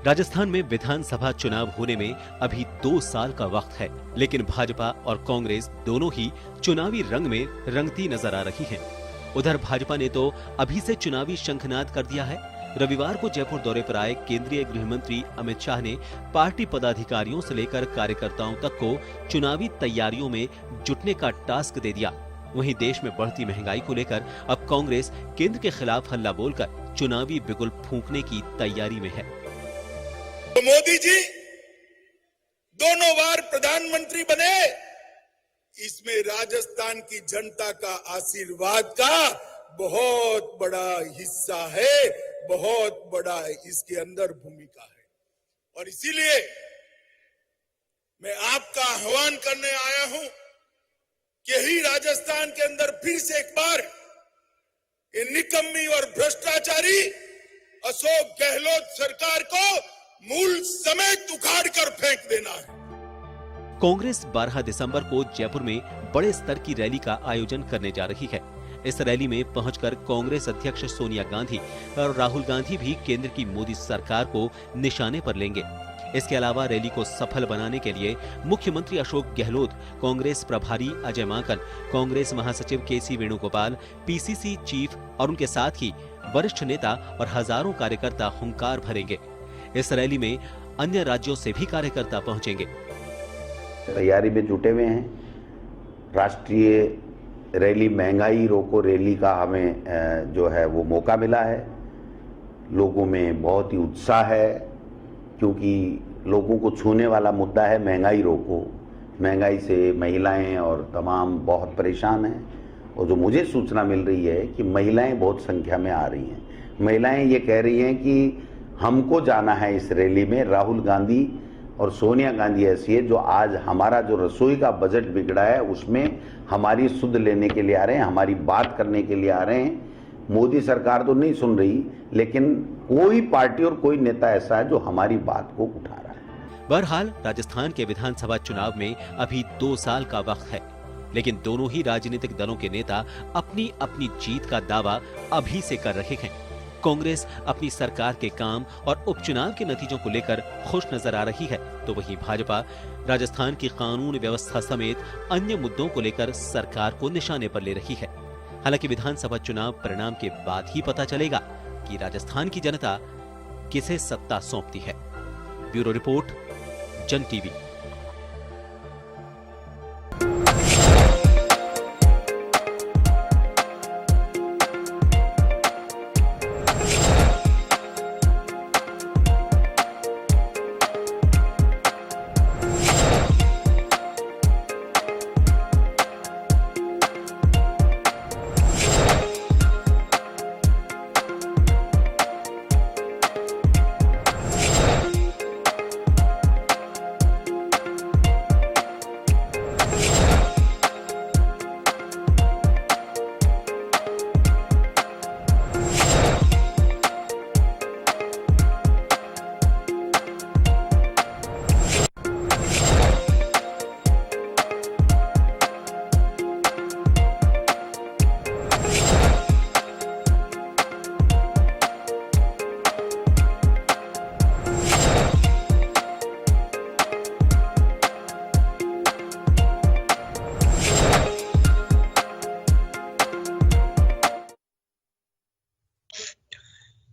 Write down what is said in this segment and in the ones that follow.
राजस्थान में विधानसभा चुनाव होने में अभी 2 साल का वक्त है, लेकिन भाजपा और कांग्रेस दोनों ही चुनावी रंग में रंगती नजर आ रही हैं। उधर भाजपा ने तो अभी से चुनावी शंखनाद कर दिया है। रविवार को जयपुर दौरे पर आए केंद्रीय गृह मंत्री अमित शाह ने पार्टी पदाधिकारियों से लेकर कार्यकर्ताओं तक को चुनावी तैयारियों में जुटने का टास्क दे दिया। वहीं देश में बढ़ती महंगाई को लेकर अब कांग्रेस केंद्र के खिलाफ हल्ला बोलकर चुनावी बिगुल फूंकने की तैयारी में है। तो मोदी जी दोनों बार प्रधानमंत्री बने, इसमें राजस्थान की जनता का आशीर्वाद का बहुत बड़ा हिस्सा है, बहुत बड़ा इसके अंदर भूमिका है। और इसीलिए मैं आपका आह्वान करने आया हूं कि ही राजस्थान के अंदर फिर से एक बार ये निकम्मी और भ्रष्टाचारी अशोक गहलोत सरकार को मूल समेत उखाड़ कर फेंक देना है। कांग्रेस 12 दिसंबर को जयपुर में बड़े स्तर की रैली का आयोजन करने जा रही है। इस रैली में पहुंचकर कांग्रेस अध्यक्ष सोनिया गांधी और राहुल गांधी भी केंद्र की मोदी सरकार को निशाने पर लेंगे। इसके अलावा रैली को सफल बनाने के लिए मुख्यमंत्री अशोक गहलोत, कांग्रेस प्रभारी अजय माकन, कांग्रेस महासचिव केसी वेणुगोपाल, पीसीसी चीफ और उनके साथ ही वरिष्ठ नेता और हजारों कार्यकर्ता हुंकार भरेंगे। इस रैली में अन्य राज्यों से भी कार्यकर्ता पहुंचेंगे। तैयारी में जुटे हुए हैं। राष्ट्रीय रैली महंगाई रोको रैली का हमें जो है वो मौका मिला है। लोगों में बहुत ही उत्साह है, क्योंकि लोगों को छूने वाला मुद्दा है महंगाई रोको। महंगाई से महिलाएं और तमाम बहुत परेशान हैं। और जो मुझे सूचना मिल रही है कि महिलाएं बहुत संख्या में आ रही हैं। महिलाएं ये कह रही हैं कि हमको जाना है इस रैली में। राहुल गांधी और सोनिया गांधी ऐसी है जो आज हमारा जो रसोई का बजट बिगड़ा है उसमें हमारी सुध लेने के लिए आ रहे हैं, हमारी बात करने के लिए आ रहे हैं। मोदी सरकार तो नहीं सुन रही, लेकिन कोई पार्टी और कोई नेता ऐसा है जो हमारी बात को उठा रहा है। बहरहाल राजस्थान के विधानसभा चुनाव में अभी 2 साल का वक्त है, लेकिन दोनों ही राजनीतिक दलों के नेता अपनी अपनी जीत का दावा अभी से कर रहे हैं। कांग्रेस अपनी सरकार के काम और उपचुनाव के नतीजों को लेकर खुश नजर आ रही है, तो वहीं भाजपा राजस्थान की कानून व्यवस्था समेत अन्य मुद्दों को लेकर सरकार को निशाने पर ले रही है। हालांकि विधानसभा चुनाव परिणाम के बाद ही पता चलेगा कि राजस्थान की जनता किसे सत्ता सौंपती है। ब्यूरो रिपोर्ट, जन टीवी।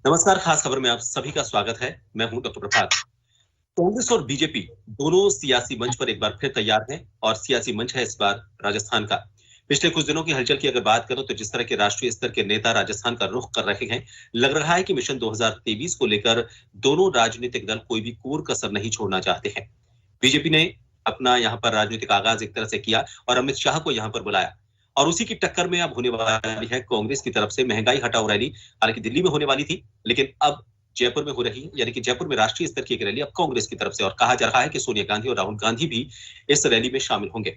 नमस्कार, खास खबर में आप सभी का स्वागत है। मैं हूं डॉक्टर प्रभात। कांग्रेस और बीजेपी दोनों सियासी मंच पर एक बार फिर तैयार हैं और सियासी मंच है इस बार राजस्थान का। पिछले कुछ दिनों की हलचल की अगर बात करो तो जिस तरह के राष्ट्रीय स्तर के नेता राजस्थान का रुख कर रहे हैं, लग रहा है कि मिशन 2023 को लेकर दोनों राजनीतिक दल कोई भी कोर कसर नहीं छोड़ना चाहते हैं। बीजेपी ने अपना यहाँ पर राजनीतिक आगाज एक तरह से किया और अमित शाह को यहाँ पर बुलाया, और उसी की टक्कर में अब होने वाली है कांग्रेस की तरफ से महंगाई हटाओ रैली। हालांकि दिल्ली में होने वाली थी, लेकिन अब जयपुर में हो रही है, यानी कि जयपुर में राष्ट्रीय स्तर की एक रैली अब कांग्रेस की तरफ से, और कहा जा रहा है कि सोनिया गांधी और राहुल गांधी भी इस रैली में शामिल होंगे।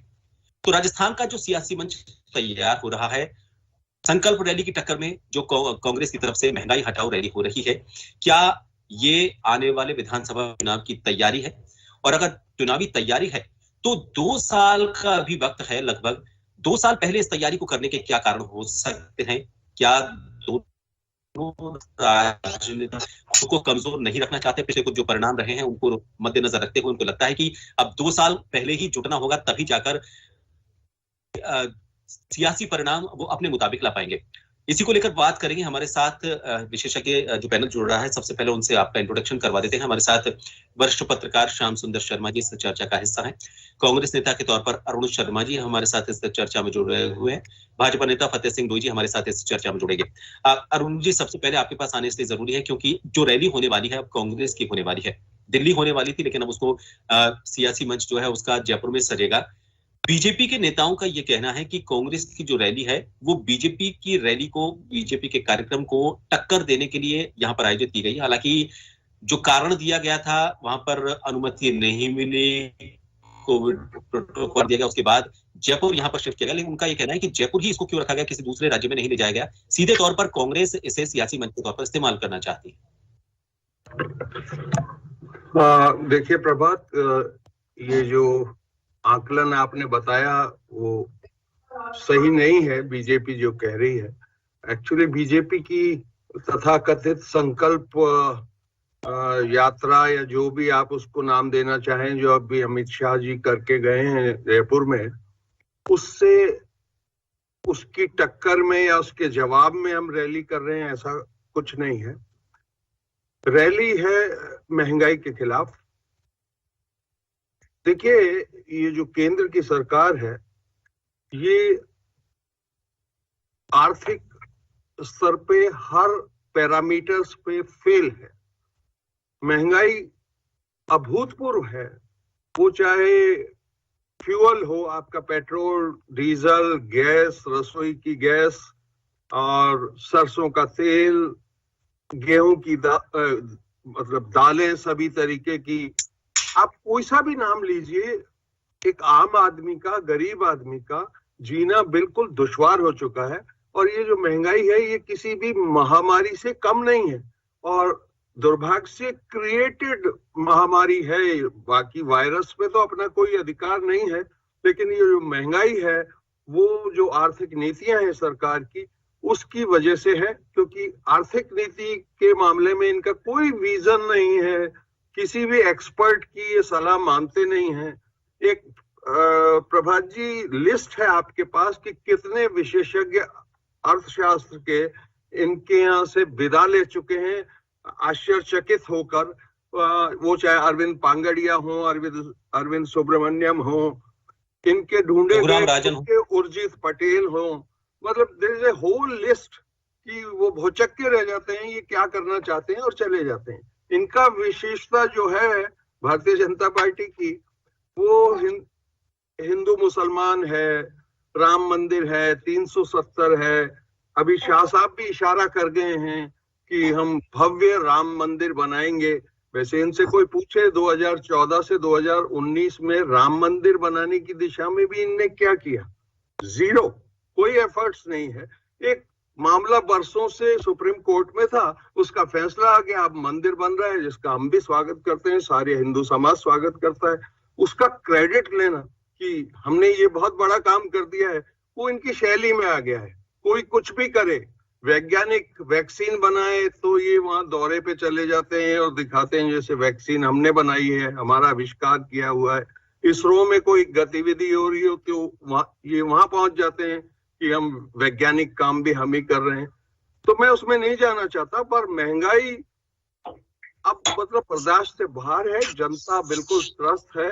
तो राजस्थान का जो सियासी मंच तैयार हो रहा है, संकल्प रैली की टक्कर में जो कांग्रेस की तरफ से महंगाई हटाओ रैली हो रही है, क्या ये आने वाले विधानसभा चुनाव की तैयारी है? और अगर चुनावी तैयारी है तो 2 साल का अभी वक्त है, लगभग 2 साल पहले इस तैयारी को करने के क्या कारण हो सकते हैं? क्या दोनों राजनीतिक को कमजोर नहीं रखना चाहते। पिछले कुछ जो परिणाम रहे हैं उनको मद्देनजर रखते हुए उनको लगता है कि अब 2 साल पहले ही जुटना होगा, तभी जाकर सियासी परिणाम वो अपने मुताबिक ला पाएंगे। इसी को लेकर बात करेंगे। हमारे साथ विशेषज्ञ जो पैनल जुड़ रहा है, सबसे पहले उनसे आपका इंट्रोडक्शन करवा देते हैं। हमारे साथ वरिष्ठ पत्रकार श्याम सुंदर शर्मा जी इस चर्चा का हिस्सा हैं। कांग्रेस नेता के तौर पर अरुण शर्मा जी हमारे साथ इस चर्चा में जुड़ रहे हुए हैं। भाजपा नेता फतेह सिंह डोई जी हमारे साथ इस चर्चा में जुड़ेंगे। अरुण जी, सबसे पहले आपके पास आने इसलिए जरूरी है क्योंकि जो रैली होने वाली है अब कांग्रेस की होने वाली है। दिल्ली होने वाली थी, लेकिन अब उसको सियासी मंच जो है उसका जयपुर में सजेगा। बीजेपी के नेताओं का यह कहना है कि कांग्रेस की जो रैली है वो बीजेपी की रैली को, बीजेपी के कार्यक्रम को टक्कर देने के लिए यहां पर आयोजित की गई। हालांकि जो कारण दिया गया था वहां पर अनुमति नहीं मिली, कोविड प्रोटोकॉल दिया गया, उसके बाद जयपुर यहां पर शिफ्ट किया गया। लेकिन उनका यह कहना है कि जयपुर ही इसको क्यों रखा गया, किसी दूसरे राज्य में नहीं ले जाया गया। सीधे तौर पर कांग्रेस इसे सियासी मंच के तौर पर इस्तेमाल करना चाहती है। देखिए प्रभात, ये जो आकलन आपने बताया वो सही नहीं है। बीजेपी जो कह रही है, एक्चुअली बीजेपी की तथाकथित संकल्प यात्रा या जो भी आप उसको नाम देना चाहें, जो अभी अमित शाह जी करके गए हैं जयपुर में, उससे उसकी टक्कर में या उसके जवाब में हम रैली कर रहे हैं, ऐसा कुछ नहीं है। रैली है महंगाई के खिलाफ। देखिए, ये जो केंद्र की सरकार है ये आर्थिक स्तर पे हर पैरामीटर्स पे फेल है। महंगाई अभूतपूर्व है, वो चाहे फ्यूल हो, आपका पेट्रोल, डीजल, गैस, रसोई की गैस और सरसों का तेल, गेहूं की मतलब दालें, सभी तरीके की, आप कोई सा भी नाम लीजिए, एक आम आदमी का, गरीब आदमी का जीना बिल्कुल दुश्वार हो चुका है। और ये जो महंगाई है ये किसी भी महामारी से कम नहीं है और दुर्भाग्य से क्रिएटेड महामारी है। बाकी वायरस पे तो अपना कोई अधिकार नहीं है, लेकिन ये जो महंगाई है वो जो आर्थिक नीतियां हैं सरकार की, उसकी वजह से है। क्योंकि आर्थिक नीति के मामले में इनका कोई विजन नहीं है, किसी भी एक्सपर्ट की ये सलाह मानते नहीं है। एक प्रभात जी लिस्ट है आपके पास कि कितने विशेषज्ञ अर्थशास्त्र के इनके यहाँ से विदा ले चुके हैं, आश्चर्यचकित होकर। वो चाहे अरविंद पांगड़िया हो, अरविंद सुब्रमण्यम हो, इनके ढूंढे गए उर्जित पटेल हो, मतलब there is a whole list कि वो भौचक्के रह जाते हैं, ये क्या करना चाहते हैं और चले जाते हैं। इनका विशेषता जो है भारतीय जनता पार्टी की, वो हिंदू मुसलमान है, राम मंदिर है, 370 है। अभी शाह साहब भी इशारा कर गए हैं कि हम भव्य राम मंदिर बनाएंगे। वैसे इनसे कोई पूछे 2014 से 2019 में राम मंदिर बनाने की दिशा में भी इनने क्या किया? जीरो, कोई एफर्ट्स नहीं है। एक मामला बरसों से सुप्रीम कोर्ट में था, उसका फैसला आ गया, अब मंदिर बन रहा है, जिसका हम भी स्वागत करते हैं, सारे हिंदू समाज स्वागत करता है। उसका क्रेडिट लेना कि हमने ये बहुत बड़ा काम कर दिया है, वो इनकी शैली में आ गया है। कोई कुछ भी करे, वैज्ञानिक वैक्सीन बनाए तो ये वहां दौरे पे चले जाते हैं और दिखाते हैं जैसे वैक्सीन हमने बनाई है, हमारा आविष्कार किया हुआ है। इसरो में कोई गतिविधि हो रही हो तो ये वहां पहुंच जाते हैं कि हम वैज्ञानिक काम भी हम ही कर रहे हैं। तो मैं उसमें नहीं जाना चाहता, पर महंगाई अब मतलब बर्दाश्त से बाहर है, जनता बिल्कुल त्रस्त है।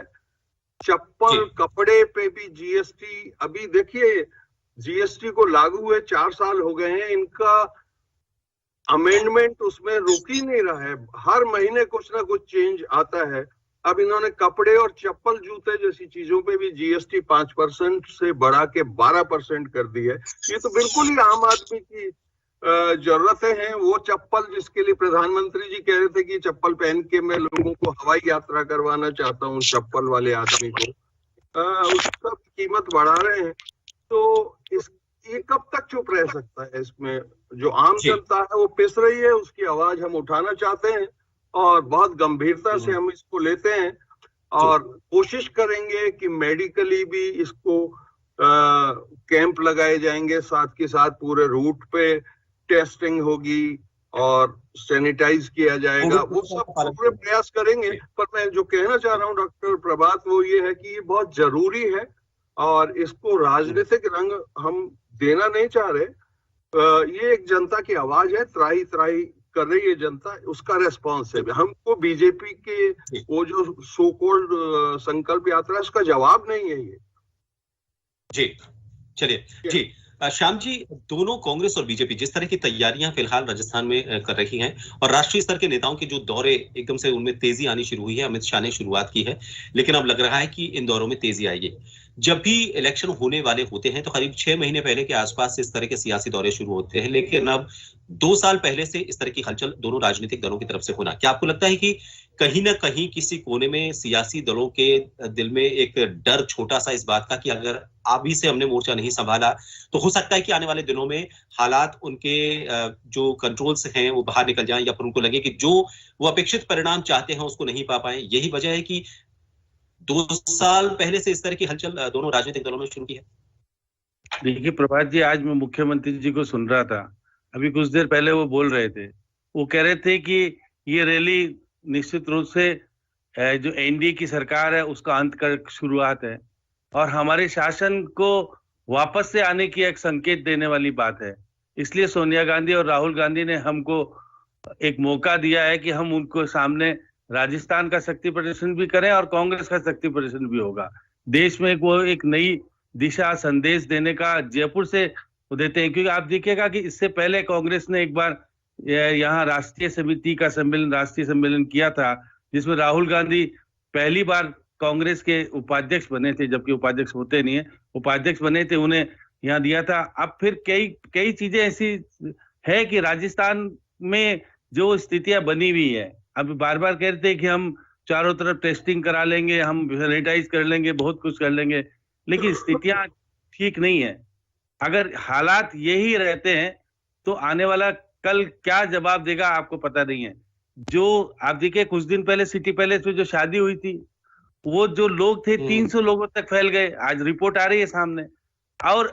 चप्पल, कपड़े पे भी जीएसटी, अभी देखिए जीएसटी को लागू हुए 4 साल हो गए हैं, इनका अमेंडमेंट उसमें रुक ही नहीं रहा है, हर महीने कुछ ना कुछ चेंज आता है। अब इन्होंने कपड़े और चप्पल, जूते जैसी चीजों पे भी जीएसटी 5% से बढ़ा के 12% कर दी है। ये तो बिल्कुल ही आम आदमी की जरूरतें हैं। वो चप्पल जिसके लिए प्रधानमंत्री जी कह रहे थे कि चप्पल पहन के मैं लोगों को हवाई यात्रा करवाना चाहता हूँ, चप्पल वाले आदमी को, उसका कीमत बढ़ा रहे हैं। तो ये कब तक चुप रह सकता है? इसमें जो आम जनता है वो पिस रही है, उसकी आवाज हम उठाना चाहते हैं और बहुत गंभीरता से हम इसको लेते हैं और कोशिश करेंगे कि मेडिकली भी इसको कैंप लगाए जाएंगे, साथ के साथ पूरे रूट पे टेस्टिंग होगी, और सैनिटाइज किया जाएगा, वो सब पूरे प्रयास करेंगे। पर मैं जो कहना चाह रहा हूँ डॉक्टर प्रभात, वो ये है कि ये बहुत जरूरी है और इसको राजनीतिक रंग हम देना नहीं चाह रहे। ये एक जनता की आवाज है, त्राही त्राही कर रही है जनता, उसका रेस्पॉन्स है। हमको बीजेपी के वो जो सो कॉल्ड संकल्प यात्रा, उसका जवाब नहीं है ये। जी चलिए जी श्याम जी, दोनों कांग्रेस और बीजेपी जिस तरह की तैयारियां फिलहाल राजस्थान में कर रही हैं और राष्ट्रीय स्तर के नेताओं के जो दौरे एकदम से उनमें तेजी आनी शुरू हुई है, अमित शाह ने शुरुआत की है, लेकिन अब लग रहा है कि इन दौरों में तेजी आएगी। जब भी इलेक्शन होने वाले होते हैं तो करीब 6 महीने पहले के आसपास से इस तरह के सियासी दौरे शुरू होते हैं, लेकिन अब 2 साल पहले से इस तरह की हलचल दोनों राजनीतिक दलों की तरफ से होना, क्या आपको लगता है कि कहीं ना कहीं किसी कोने में सियासी दलों के दिल में एक डर छोटा सा इस बात का कि अगर अभी से हमने मोर्चा नहीं संभाला तो हो सकता है कि आने वाले दिनों में हालात उनके जो कंट्रोल से हैं वो बाहर निकल जाएं, या फिर उनको लगे कि जो वो अपेक्षित परिणाम चाहते हैं उसको नहीं पा पाए? यही वजह है कि 2 साल पहले से इस तरह की हलचल दोनों राजनीतिक दलों में शुरू की है। देखिए प्रभात जी, आज मैं मुख्यमंत्री जी को सुन रहा था, अभी कुछ देर पहले वो बोल रहे थे, वो कह रहे थे कि ये रैली निश्चित रूप से जो एनडीए की सरकार है उसका अंत का शुरुआत है और हमारे शासन को वापस से आने की एक संकेत देने वाली बात है। इसलिए सोनिया गांधी और राहुल गांधी ने हमको एक मौका दिया है कि हम उनको सामने राजस्थान का शक्ति प्रदर्शन भी करें और कांग्रेस का शक्ति प्रदर्शन भी होगा। देश में वो एक नई दिशा संदेश देने का जयपुर से देते हैं, क्योंकि आप देखिएगा कि इससे पहले कांग्रेस ने एक बार यहाँ राष्ट्रीय समिति का राष्ट्रीय सम्मेलन किया था, जिसमें राहुल गांधी पहली बार कांग्रेस के उपाध्यक्ष बने थे, जबकि उपाध्यक्ष होते नहीं है, उपाध्यक्ष बने थे, उन्हें यहाँ दिया था। अब फिर कई चीजें ऐसी है कि राजस्थान में जो स्थितियां बनी हुई है, अभी बार बार कहते हैं कि हम चारों तरफ टेस्टिंग करा लेंगे, हम सैनिटाइज कर लेंगे, बहुत कुछ कर लेंगे, लेकिन स्थितियां ठीक नहीं है। अगर हालात यही रहते हैं तो आने वाला कल क्या जवाब देगा आपको पता नहीं है। जो आप देखिए कुछ दिन पहले सिटी पैलेस में जो शादी हुई थी, वो जो लोग थे 300 लोगों तक फैल गए, आज रिपोर्ट आ रही है सामने। और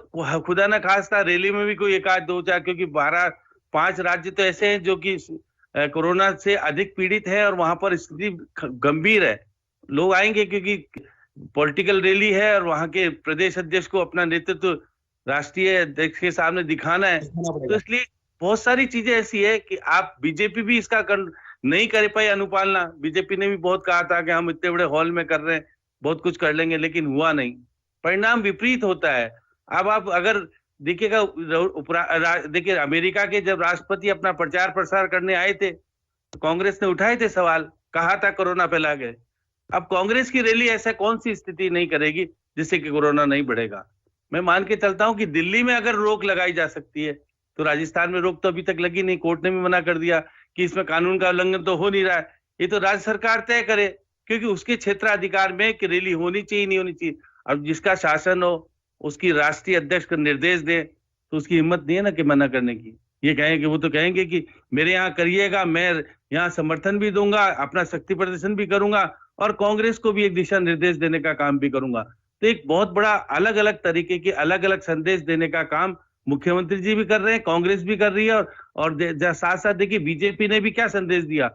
खुदा ना खास्ता रैली में भी कोई 1-2-4, क्योंकि 5 राज्य तो ऐसे हैं जो कि कोरोना से अधिक पीड़ित है और वहां पर स्थिति गंभीर है। लोग आएंगे क्योंकि पॉलिटिकल रैली है और वहां के प्रदेश अध्यक्ष को अपना नेतृत्व राष्ट्रीय अध्यक्ष के सामने दिखाना है, तो इसलिए बहुत सारी चीजें ऐसी है कि आप बीजेपी भी इसका नहीं कर पाई अनुपालना। बीजेपी ने भी बहुत कहा था कि हम इतने बड़े हॉल में कर रहे हैं, बहुत कुछ कर लेंगे, लेकिन हुआ नहीं, परिणाम विपरीत होता है। अब आप अगर देखिएगा, देखिए अमेरिका के जब राष्ट्रपति अपना प्रचार प्रसार करने आए थे तो कांग्रेस ने उठाए थे सवाल, कहा था कोरोना फैला गए। अब कांग्रेस की रैली ऐसा कौन सी स्थिति नहीं करेगी जिससे कि कोरोना नहीं बढ़ेगा। मैं मान के चलता हूं कि दिल्ली में अगर रोक लगाई जा सकती है तो राजस्थान में रोक तो अभी तक लगी नहीं, कोर्ट ने भी मना कर दिया कि इसमें कानून का उल्लंघन तो हो नहीं रहा है, ये तो राज्य सरकार तय करे, क्योंकि उसके क्षेत्राधिकार में कि रैली होनी चाहिए नहीं होनी चाहिए। अब जिसका शासन हो उसकी राष्ट्रीय अध्यक्ष को निर्देश दे तो उसकी हिम्मत नहीं है ना कि मना करने की। ये कहेंगे, वो तो कहेंगे कि मेरे यहाँ करिएगा, मैं यहाँ समर्थन भी दूंगा, अपना शक्ति प्रदर्शन भी करूंगा और कांग्रेस को भी एक दिशा निर्देश देने का काम भी करूंगा। तो एक बहुत बड़ा अलग अलग तरीके के अलग अलग संदेश देने का काम मुख्यमंत्री जी भी कर रहे हैं, कांग्रेस भी कर रही है और साथ साथ देखिए बीजेपी ने भी क्या संदेश दिया,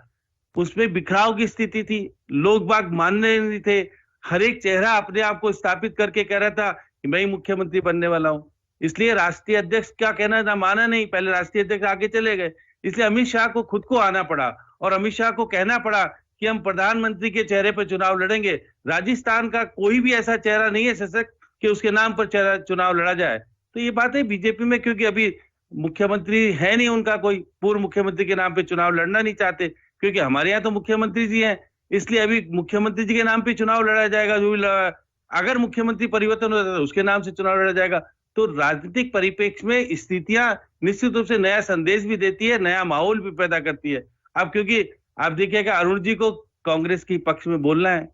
उसमें बिखराव की स्थिति थी, लोग बाग मानने नहीं थे, हर एक चेहरा अपने आप को स्थापित करके कह रहा था कि मैं ही मुख्यमंत्री बनने वाला हूं। इसलिए राष्ट्रीय अध्यक्ष क्या कहना था, माना नहीं, पहले राष्ट्रीय अध्यक्ष आगे चले गए, इसलिए अमित शाह को खुद को आना पड़ा और अमित शाह को कहना पड़ा कि हम प्रधानमंत्री के चेहरे पर चुनाव लड़ेंगे। राजस्थान का कोई भी ऐसा चेहरा नहीं है सशक्त कि उसके नाम पर चुनाव लड़ा जाए। तो ये बात है बीजेपी में, क्योंकि अभी मुख्यमंत्री है नहीं उनका कोई, पूर्व मुख्यमंत्री के नाम पे चुनाव लड़ना नहीं चाहते, क्योंकि हमारे यहाँ तो मुख्यमंत्री जी हैं, इसलिए अभी मुख्यमंत्री जी के नाम पे चुनाव लड़ा जाएगा। अगर मुख्यमंत्री परिवर्तन होता है तो उसके नाम से चुनाव लड़ा जाएगा। तो राजनीतिक परिप्रेक्ष्य में स्थितियां निश्चित रूप से नया संदेश भी देती है, नया माहौल भी पैदा करती है। अब क्योंकि आप देखिएगा अरुण जी को कांग्रेस के पक्ष में बोलना है,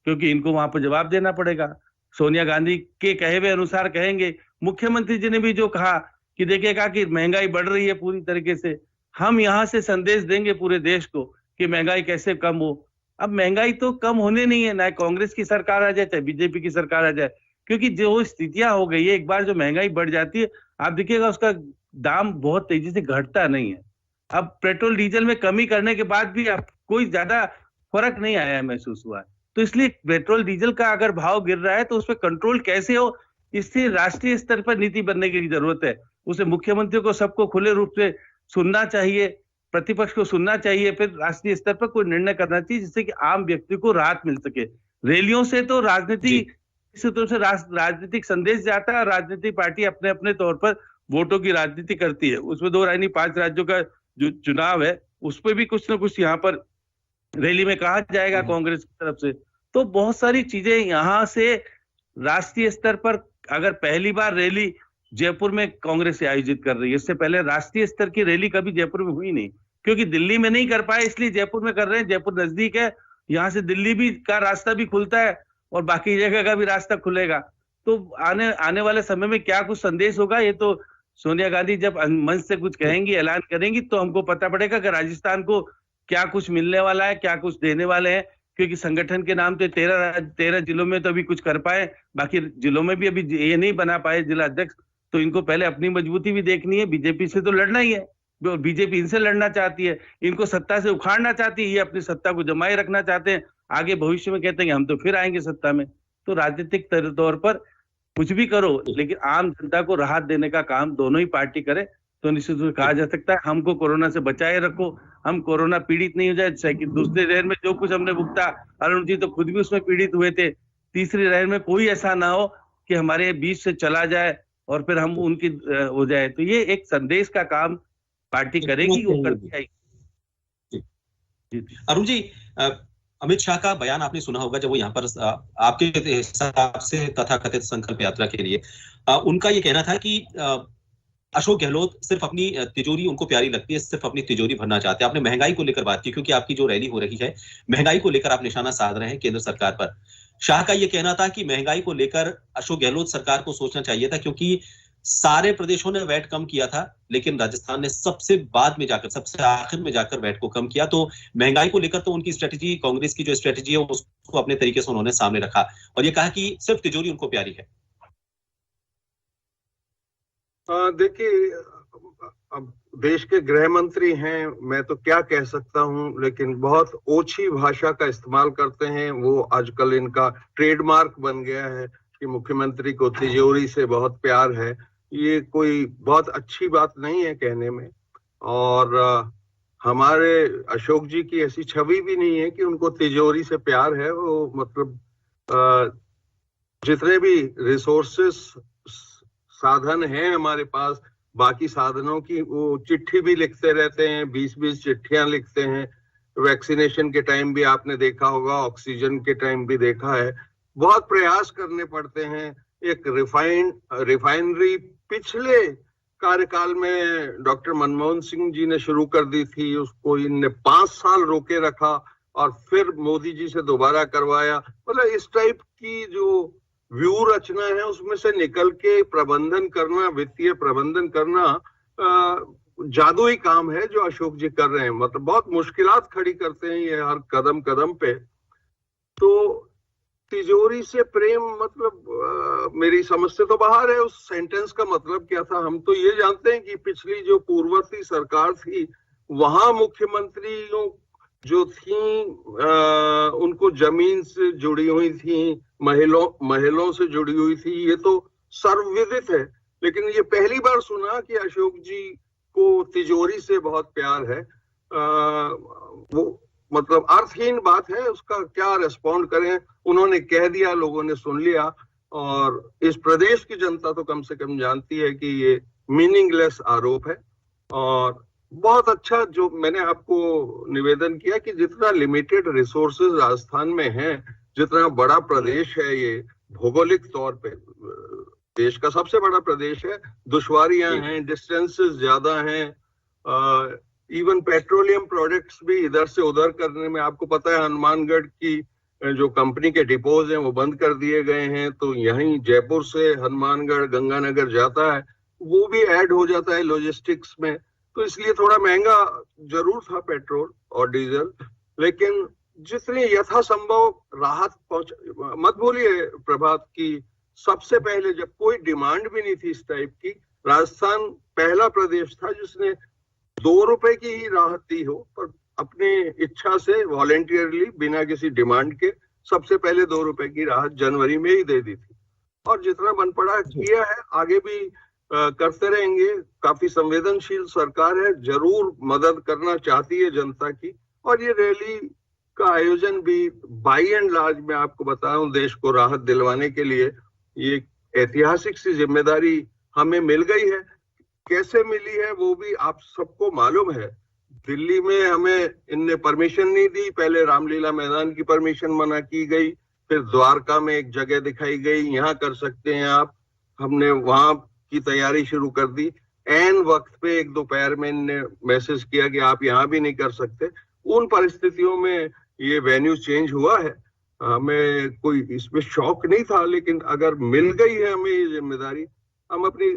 क्योंकि इनको वहां पर जवाब देना पड़ेगा, सोनिया गांधी के कहे हुए अनुसार कहेंगे। मुख्यमंत्री जी ने भी जो कहा कि देखिएगा कि महंगाई बढ़ रही है पूरी तरीके से, हम यहाँ से संदेश देंगे पूरे देश को कि महंगाई कैसे कम हो। अब महंगाई तो कम होने नहीं है, ना कांग्रेस की सरकार आ जाए चाहे बीजेपी की सरकार आ जाए, क्योंकि जो स्थितियां हो गई है, एक बार जो महंगाई बढ़ जाती है आप देखिएगा उसका दाम बहुत तेजी से घटता नहीं है। अब पेट्रोल डीजल में कमी करने के बाद भी अब कोई ज्यादा फर्क नहीं आया महसूस हुआ। तो इसलिए पेट्रोल डीजल का अगर भाव गिर रहा है तो उस पर कंट्रोल कैसे हो, इससे राष्ट्रीय स्तर पर नीति बनने की जरूरत है। उसे मुख्यमंत्री को सबको खुले रूप से सुनना चाहिए, प्रतिपक्ष को सुनना चाहिए, फिर राष्ट्रीय स्तर पर कोई निर्णय करना चाहिए जिससे कि आम व्यक्ति को राहत मिल सके। रैलियों से तो राजनीतिक संदेश जाता है और राजनीतिक पार्टी अपने अपने तौर पर वोटों की राजनीति करती है। उसमें दो राय नहीं, 5 राज्यों का जो चुनाव है उस पर भी कुछ ना कुछ यहाँ पर रैली में कहा जाएगा कांग्रेस की तरफ से। तो बहुत सारी चीजें यहाँ से राष्ट्रीय स्तर पर, अगर पहली बार रैली जयपुर में कांग्रेस आयोजित कर रही है, इससे पहले राष्ट्रीय स्तर की रैली कभी जयपुर में हुई नहीं, क्योंकि दिल्ली में नहीं कर पाए इसलिए जयपुर में कर रहे हैं। जयपुर नजदीक है, यहाँ से दिल्ली भी का रास्ता भी खुलता है और बाकी जगह का भी रास्ता खुलेगा। तो आने वाले समय में क्या कुछ संदेश होगा, ये तो सोनिया गांधी जब मंच से कुछ कहेंगी, ऐलान करेंगी, तो हमको पता पड़ेगा कि राजस्थान को क्या कुछ मिलने वाला है, क्या कुछ देने वाले हैं। क्योंकि संगठन के नाम पे 13 जिलों में तो अभी कुछ कर पाए, बाकी जिलों में भी अभी ये नहीं बना पाए जिला अध्यक्ष। तो इनको पहले अपनी मजबूती भी देखनी है। बीजेपी से तो लड़ना ही है, बीजेपी इनसे लड़ना चाहती है, इनको सत्ता से उखाड़ना चाहती है, ये अपनी सत्ता को जमाए रखना चाहते हैं। आगे भविष्य में कहते हैं हम तो फिर आएंगे सत्ता में। तो राजनीतिक तौर पर कुछ भी करो, लेकिन आम जनता को राहत देने का काम दोनों ही पार्टी करे तो निश्चित रूप से कहा जा सकता है हमको कोरोना से बचाए रखो, हम कोरोना पीड़ित नहीं हो जाए। दूसरे लहर में जो कुछ हमने भुगता, अरुण जी तो खुद भी उसमें पीड़ित हुए थे, तीसरी लहर में कोई ऐसा ना हो कि हमारे बीच से चला जाए और फिर हम उनकी हो जाए। तो ये एक संदेश का काम पार्टी करेगी, वो करती आएगी। अरुण जी, अमित शाह का बयान आपने सुना होगा जब वो यहाँ पर आपके हिसाब से तथाकथित संकल्प यात्रा के लिए उनका ये कहना था कि अशोक गहलोत सिर्फ अपनी तिजोरी उनको प्यारी लगती है, सिर्फ अपनी तिजोरी भरना चाहते हैं। आपने महंगाई को लेकर बात की, क्योंकि आपकी जो रैली हो रही है महंगाई को लेकर आप निशाना साध रहे हैं केंद्र सरकार पर। शाह का ये कहना था कि महंगाई को लेकर अशोक गहलोत सरकार को सोचना चाहिए था, क्योंकि सारे प्रदेशों ने वैट कम किया था लेकिन राजस्थान ने सबसे बाद में जाकर, सबसे आखिर में जाकर वैट को कम किया। तो महंगाई को लेकर तो उनकी स्ट्रेटेजी, कांग्रेस की जो स्ट्रेटेजी है उसको अपने तरीके से उन्होंने सामने रखा और ये कहा कि सिर्फ तिजोरी उनको प्यारी है। देखिए, अब देश के गृह मंत्री हैं, मैं तो क्या कह सकता हूं, लेकिन बहुत ओछी भाषा का इस्तेमाल करते हैं। वो आजकल इनका ट्रेडमार्क बन गया है कि मुख्यमंत्री को तिजोरी से बहुत प्यार है। ये कोई बहुत अच्छी बात नहीं है कहने में, और हमारे अशोक जी की ऐसी छवि भी नहीं है कि उनको तिजोरी से प्यार है। वो मतलब जितने भी रिसोर्सेस साधन हैं हमारे पास, बाकी साधनों की वो चिट्ठी भी लिखते रहते हैं, 20-20 चिट्ठियां लिखते हैं। वैक्सीनेशन के टाइम भी आपने देखा होगा, ऑक्सीजन के टाइम भी देखा है। बहुत प्रयास करने पड़ते हैं। एक रिफाइनरी पिछले कार्यकाल में डॉक्टर मनमोहन सिंह जी ने शुरू कर दी थी, उसको इनने 5 साल रोके रखा और फिर मोदी जी से दोबारा करवाया। मतलब इस टाइप की जो व्यू रचना है उसमें से निकल के प्रबंधन करना, वित्तीय प्रबंधन करना जादुई काम है जो अशोक जी कर रहे हैं। मतलब बहुत मुश्किलात खड़ी करते हैं ये हर कदम कदम पे। तो तिजोरी से प्रेम मतलब मेरी समझ से तो बाहर है। उस सेंटेंस का मतलब क्या था? हम तो ये जानते हैं कि पिछली जो पूर्ववर्ती सरकार थी वहां मुख्यमंत्रियों जो थी उनको जमीन से जुड़ी हुई थी, महलों से जुड़ी हुई थी, ये तो सर्वविदित है। लेकिन ये पहली बार सुना कि अशोक जी को तिजोरी से बहुत प्यार है। वो मतलब अर्थहीन बात है, उसका क्या रेस्पॉन्ड करें। उन्होंने कह दिया, लोगों ने सुन लिया, और इस प्रदेश की जनता तो कम से कम जानती है कि ये मीनिंगलेस आरोप है। और बहुत अच्छा जो मैंने आपको निवेदन किया कि जितना लिमिटेड रिसोर्सेज राजस्थान में हैं, जितना बड़ा प्रदेश है ये, भौगोलिक तौर पे देश का सबसे बड़ा प्रदेश है, दुश्वारियां हैं, डिस्टेंसेस ज्यादा हैं, इवन पेट्रोलियम प्रोडक्ट्स भी इधर से उधर करने में, आपको पता है हनुमानगढ़ की जो कंपनी के डिपोज हैं वो बंद कर दिए गए हैं। तो यहीं जयपुर से हनुमानगढ़ गंगानगर जाता है, वो भी ऐड हो जाता है लॉजिस्टिक्स में। तो इसलिए थोड़ा महंगा जरूर था पेट्रोल और डीजल, लेकिन जितनी यथासंभव राहत पहुंच। मत भूलिए प्रभात की सबसे पहले जब कोई डिमांड भी नहीं थी इस टाइप की, राजस्थान पहला प्रदेश था जिसने ₹2 की ही राहत दी हो, पर अपनी इच्छा से वॉलेंटियरली बिना किसी डिमांड के सबसे पहले ₹2 की राहत जनवरी में ही दे दी थी। और जितना बन पड़ा किया है, आगे भी करते रहेंगे। काफी संवेदनशील सरकार है, जरूर मदद करना चाहती है जनता की। और ये रैली का आयोजन भी बाई एंड लार्ज मैं आपको बताऊं, देश को राहत दिलवाने के लिए ये ऐतिहासिक सी जिम्मेदारी हमें मिल गई है। कैसे मिली है वो भी आप सबको मालूम है। दिल्ली में हमें इनने परमिशन नहीं दी, पहले रामलीला मैदान की परमिशन मना की गई, फिर द्वारका में एक जगह दिखाई गई, यहाँ कर सकते हैं आप। हमने वहां की तैयारी शुरू कर दी। एन वक्त पे एक दोपहर में इनने मैसेज किया कि आप यहाँ भी नहीं कर सकते। उन परिस्थितियों में ये वेन्यू चेंज हुआ है। हमें कोई इसमें शौक नहीं था, लेकिन अगर मिल गई है हमें ये जिम्मेदारी, हम अपनी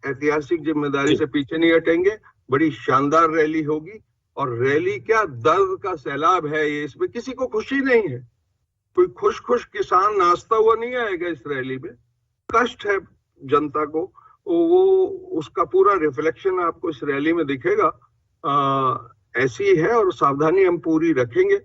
ऐतिहासिक जिम्मेदारी से पीछे नहीं हटेंगे। बड़ी शानदार रैली होगी। और रैली क्या, दर्द का सैलाब है ये, इसमें किसी को खुशी नहीं है। कोई खुश किसान नाचता हुआ नहीं आएगा इस रैली में। कष्ट है जनता को, वो उसका पूरा रिफ्लेक्शन आपको इस रैली में दिखेगा। ऐसी है और सावधानी हम पूरी रखेंगे।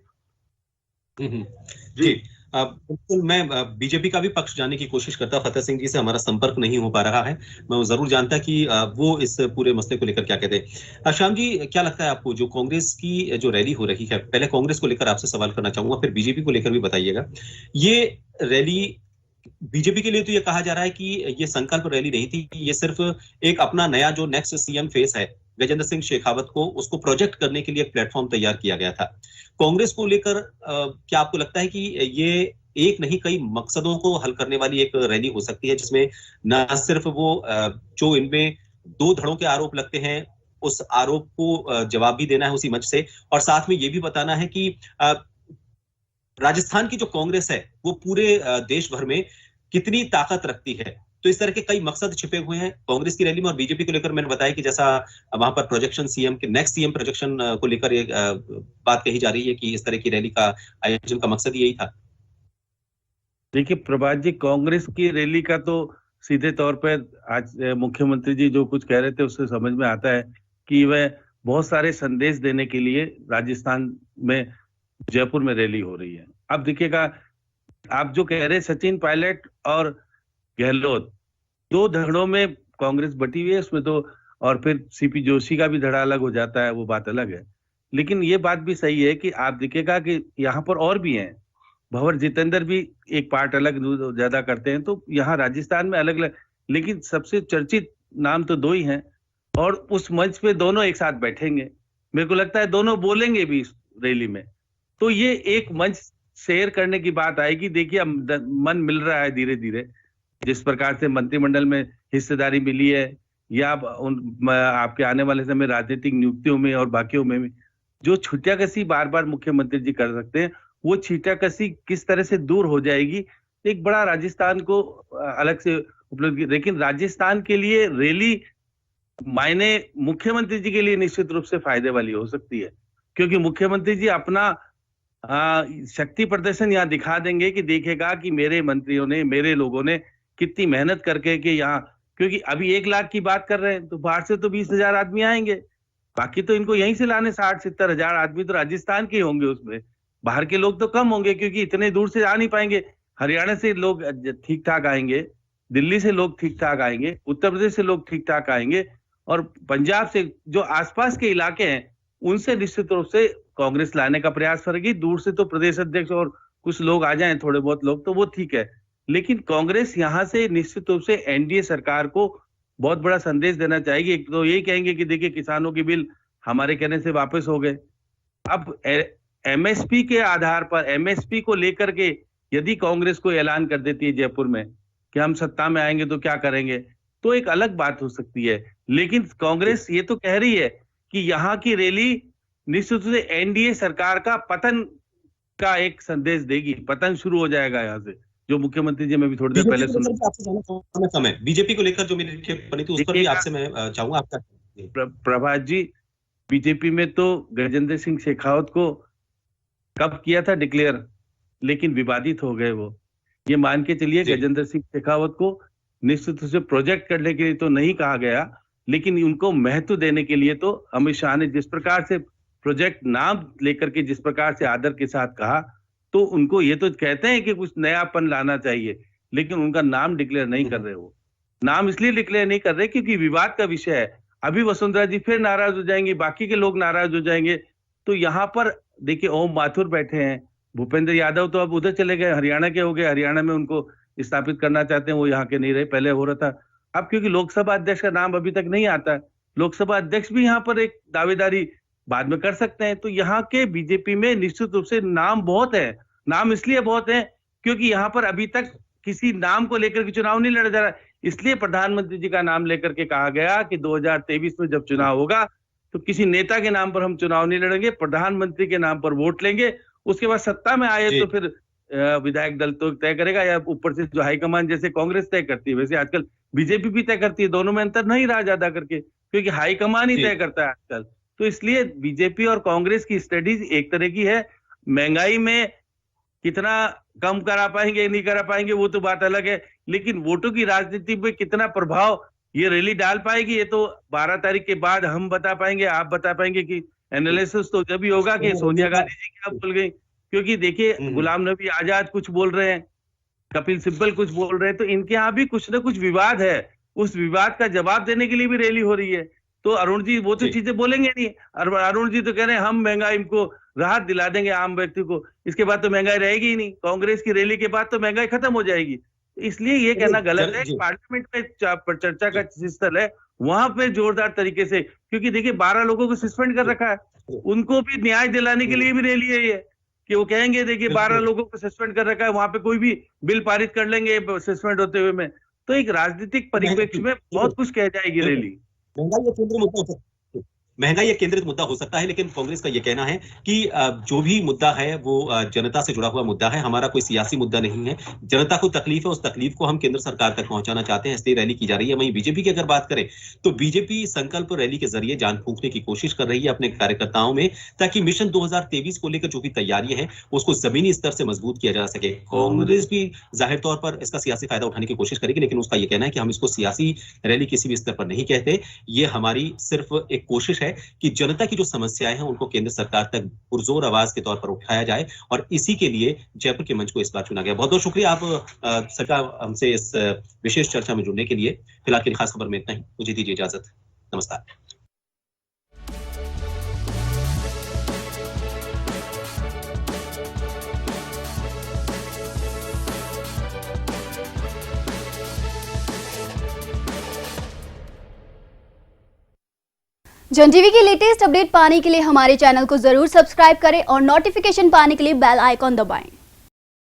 जी बिल्कुल। मैं बीजेपी का भी पक्ष जानने की कोशिश करता, फतेह सिंह जी से हमारा संपर्क नहीं हो पा रहा है। मैं वो जरूर जानता कि वो इस पूरे मसले को लेकर क्या कहते हैं। श्याम जी, क्या लगता है आपको, जो कांग्रेस की जो रैली हो रही है, पहले कांग्रेस को लेकर आपसे सवाल करना चाहूंगा, फिर बीजेपी को लेकर भी बताइएगा। ये रैली बीजेपी के लिए तो ये कहा जा रहा है कि ये संकल्प रैली नहीं थी, ये सिर्फ एक अपना नया जो नेक्स्ट सीएम फेस है गजेंद्र सिंह शेखावत को, उसको प्रोजेक्ट करने के लिए एक प्लेटफॉर्म तैयार किया गया था। कांग्रेस को लेकर क्या आपको लगता है कि ये एक नहीं कई मकसदों को हल करने वाली एक रैली हो सकती है, जिसमें न सिर्फ वो जो इनमें 2 धड़ों के आरोप लगते हैं उस आरोप को जवाब भी देना है उसी मंच से, और साथ में ये भी बताना है कि राजस्थान की जो कांग्रेस है वो पूरे देश भर में कितनी ताकत रखती है। तो इस तरह के कई मकसद छिपे हुए हैं कांग्रेस की रैली में। और बीजेपी को लेकर मैंने बताया कि जैसा वहां पर प्रोजेक्शन सीएम के नेक्स्ट सीएम प्रोजेक्शन को लेकर एक बात कही जा रही है कि इस तरह की रैली का आयोजन का मकसद यही था। देखिए प्रभात जी, कांग्रेस की रैली का तो सीधे तौर पर आज मुख्यमंत्री जी जो कुछ कह रहे थे उससे समझ में आता है कि वह बहुत सारे संदेश देने के लिए राजस्थान में जयपुर में रैली हो रही है। अब देखिएगा, आप जो कह रहे सचिन पायलट और गहलोत, 2 धड़ों में कांग्रेस बटी हुई है उसमें तो, और फिर सीपी जोशी का भी धड़ा अलग हो जाता है, वो बात अलग है। लेकिन ये बात भी सही है कि आप देखिएगा कि यहाँ पर और भी हैं, भंवर जितेंद्र भी एक पार्ट अलग ज्यादा करते हैं, तो यहाँ राजस्थान में अलग अलग, लेकिन सबसे चर्चित नाम तो 2 ही हैं। और उस मंच पे दोनों एक साथ बैठेंगे, मेरे को लगता है दोनों बोलेंगे भी इस रैली में। तो ये एक मंच शेयर करने की बात आएगी। देखिए अब मन मिल रहा है धीरे धीरे, जिस प्रकार से मंत्रिमंडल में हिस्सेदारी मिली है, या आपके आने वाले समय राजनीतिक नियुक्तियों में और बाकियों में जो छींटाकशी बार बार मुख्यमंत्री जी कर सकते हैं, वो छींटाकशी किस तरह से दूर हो जाएगी, एक बड़ा राजस्थान को अलग से उपलब्धि। लेकिन राजस्थान के लिए रैली मायने मुख्यमंत्री जी के लिए निश्चित रूप से फायदे वाली हो सकती है, क्योंकि मुख्यमंत्री जी अपना शक्ति प्रदर्शन यहाँ दिखा देंगे कि देखेगा कि मेरे मंत्रियों ने, मेरे लोगों ने कितनी मेहनत करके कि यहाँ, क्योंकि अभी 1 लाख की बात कर रहे हैं तो बाहर से तो 20,000 आदमी आएंगे, बाकी तो इनको यहीं से लाने 60-70 हजार आदमी तो राजस्थान के होंगे। उसमें बाहर के लोग तो कम होंगे क्योंकि इतने दूर से आ नहीं पाएंगे। हरियाणा से लोग ठीक ठाक आएंगे, दिल्ली से लोग ठीक ठाक आएंगे, उत्तर प्रदेश से लोग ठीक ठाक आएंगे, और पंजाब से जो आसपास के इलाके हैं उनसे निश्चित रूप से कांग्रेस लाने का प्रयास करेगी। दूर से तो प्रदेश अध्यक्ष और कुछ लोग आ जाएं, थोड़े बहुत लोग, तो वो ठीक है। लेकिन कांग्रेस यहाँ से निश्चित रूप से एनडीए सरकार को बहुत बड़ा संदेश देना चाहेगी। एक तो ये कहेंगे कि देखिए किसानों के बिल हमारे कहने से वापस हो गए। अब एमएसपी के आधार पर, एमएसपी को लेकर के यदि कांग्रेस को ऐलान कर देती है जयपुर में कि हम सत्ता में आएंगे तो क्या करेंगे, तो एक अलग बात हो सकती है। लेकिन कांग्रेस ये तो कह रही है कि यहाँ की रैली निश्चित रूप से एनडीए सरकार का पतन का एक संदेश देगी, पतन शुरू हो जाएगा यहाँ से, जो मुख्यमंत्री जी मैं भी थोड़ी देर पहले सुना। समय बीजेपी को लेकर जो मेरी बनी थी उस पर भी आपसे मैं चाहूंगा आपका। प्रभात जी, बीजेपी में तो गजेंद्र सिंह शेखावत को कब किया था डिक्लेयर, लेकिन विवादित हो गए वो। ये मान के चलिए गजेंद्र सिंह शेखावत को निश्चित रूप से प्रोजेक्ट करने के लिए तो नहीं कहा गया, लेकिन उनको महत्व देने के लिए तो अमित शाह ने जिस प्रकार से प्रोजेक्ट नाम लेकर के जिस प्रकार से आदर के साथ कहा, तो उनको ये तो कहते हैं कि कुछ नयापन लाना चाहिए, लेकिन उनका नाम डिक्लेयर नहीं कर रहे। वो नाम इसलिए डिक्लेयर नहीं कर रहे क्योंकि विवाद का विषय है। अभी वसुंधरा जी फिर नाराज हो जाएंगी, बाकी के लोग नाराज हो जाएंगे। तो यहाँ पर देखिए ओम माथुर बैठे हैं, भूपेंद्र यादव तो अब उधर चले गए, हरियाणा के हो गए, हरियाणा में उनको स्थापित करना चाहते हैं, वो यहाँ के नहीं रहे, पहले हो रहा था। अब क्योंकि लोकसभा अध्यक्ष का नाम अभी तक नहीं आता है, लोकसभा अध्यक्ष भी यहाँ पर एक दावेदारी बाद में कर सकते हैं। तो यहाँ के बीजेपी में निश्चित रूप से नाम बहुत है। नाम इसलिए बहुत है क्योंकि यहाँ पर अभी तक किसी नाम को लेकर के चुनाव नहीं लड़ा जा रहा। इसलिए प्रधानमंत्री जी का नाम लेकर के कहा गया कि 2023 में जब चुनाव होगा तो किसी नेता के नाम पर हम चुनाव नहीं लड़ेंगे, प्रधानमंत्री के नाम पर वोट लेंगे। उसके बाद सत्ता में आए तो फिर विधायक दल तो तय करेगा, या ऊपर से जो हाईकमान जैसे कांग्रेस तय करती है वैसे आजकल बीजेपी भी तय करती है। दोनों में अंतर नहीं रहा ज्यादा करके, क्योंकि हाईकमान ही तय करता है आजकल। तो इसलिए बीजेपी और कांग्रेस की स्ट्रेटेजी एक तरह की है। महंगाई में कितना कम करा पाएंगे नहीं करा पाएंगे वो तो बात अलग है, लेकिन वोटों की राजनीति में कितना प्रभाव ये रैली डाल पाएगी ये तो 12 तारीख के बाद हम बता पाएंगे, आप बता पाएंगे। कि एनालिसिस तो जब ही होगा कि सोनिया गांधी जी क्या बोल गई। क्योंकि देखिए गुलाम नबी आजाद कुछ बोल रहे हैं, कपिल सिब्बल कुछ बोल रहे हैं, तो इनके यहाँ भी कुछ ना कुछ विवाद है। उस विवाद का जवाब देने के लिए भी रैली हो रही है। तो अरुण जी वो तो चीजें बोलेंगे नहीं। अरुण जी तो कह रहे हैं हम महंगाई को राहत दिला देंगे आम व्यक्ति को, इसके बाद तो महंगाई रहेगी ही नहीं। कांग्रेस की रैली के बाद तो महंगाई खत्म हो जाएगी। इसलिए ये कहना गलत है कि पार्लियामेंट में चर्चा का स्थल है, वहां पे जोरदार तरीके से, क्योंकि देखिए 12 लोगों को सस्पेंड कर रखा है, उनको भी न्याय दिलाने के लिए भी रैली है ये, कि वो कहेंगे देखिए 12 लोगों को सस्पेंड कर रखा है, वहां पे कोई भी बिल पारित कर लेंगे सस्पेंड होते हुए में। तो एक राजनीतिक परिप्रेक्ष्य में बहुत कुछ कह जाएगी रैली। महंगाई एक केंद्रित मुद्दा हो सकता है, लेकिन कांग्रेस का यह कहना है कि जो भी मुद्दा है वो जनता से जुड़ा हुआ मुद्दा है, हमारा कोई सियासी मुद्दा नहीं है। जनता को तकलीफ है, उस तकलीफ को हम केंद्र सरकार तक पहुंचाना चाहते हैं, इसलिए रैली की जा रही है। वहीं बीजेपी की अगर बात करें तो बीजेपी संकल्प रैली के जरिए जान फूंकने की कोशिश कर रही है अपने कार्यकर्ताओं में, ताकि मिशन 2023 को लेकर जो भी तैयारियां हैं उसको जमीनी स्तर से मजबूत किया जा सके। कांग्रेस भी जाहिर तौर पर इसका सियासी फायदा उठाने की कोशिश करेगी, लेकिन उसका यह कहना है कि हम इसको सियासी रैली किसी भी स्तर पर नहीं कहते। ये हमारी सिर्फ एक कोशिश है कि जनता की जो समस्याएं हैं उनको केंद्र सरकार तक पुरजोर आवाज के तौर पर उठाया जाए, और इसी के लिए जयपुर के मंच को इस बार चुना गया। बहुत बहुत शुक्रिया आप सरकार हमसे इस विशेष चर्चा में जुड़ने के लिए। फिलहाल के लिए खास खबर में इतना ही, मुझे दीजिए इजाजत, नमस्कार। जन टीवी की लेटेस्ट अपडेट पाने के लिए हमारे चैनल को जरूर सब्सक्राइब करें और नोटिफिकेशन पाने के लिए बेल आइकॉन दबाएं।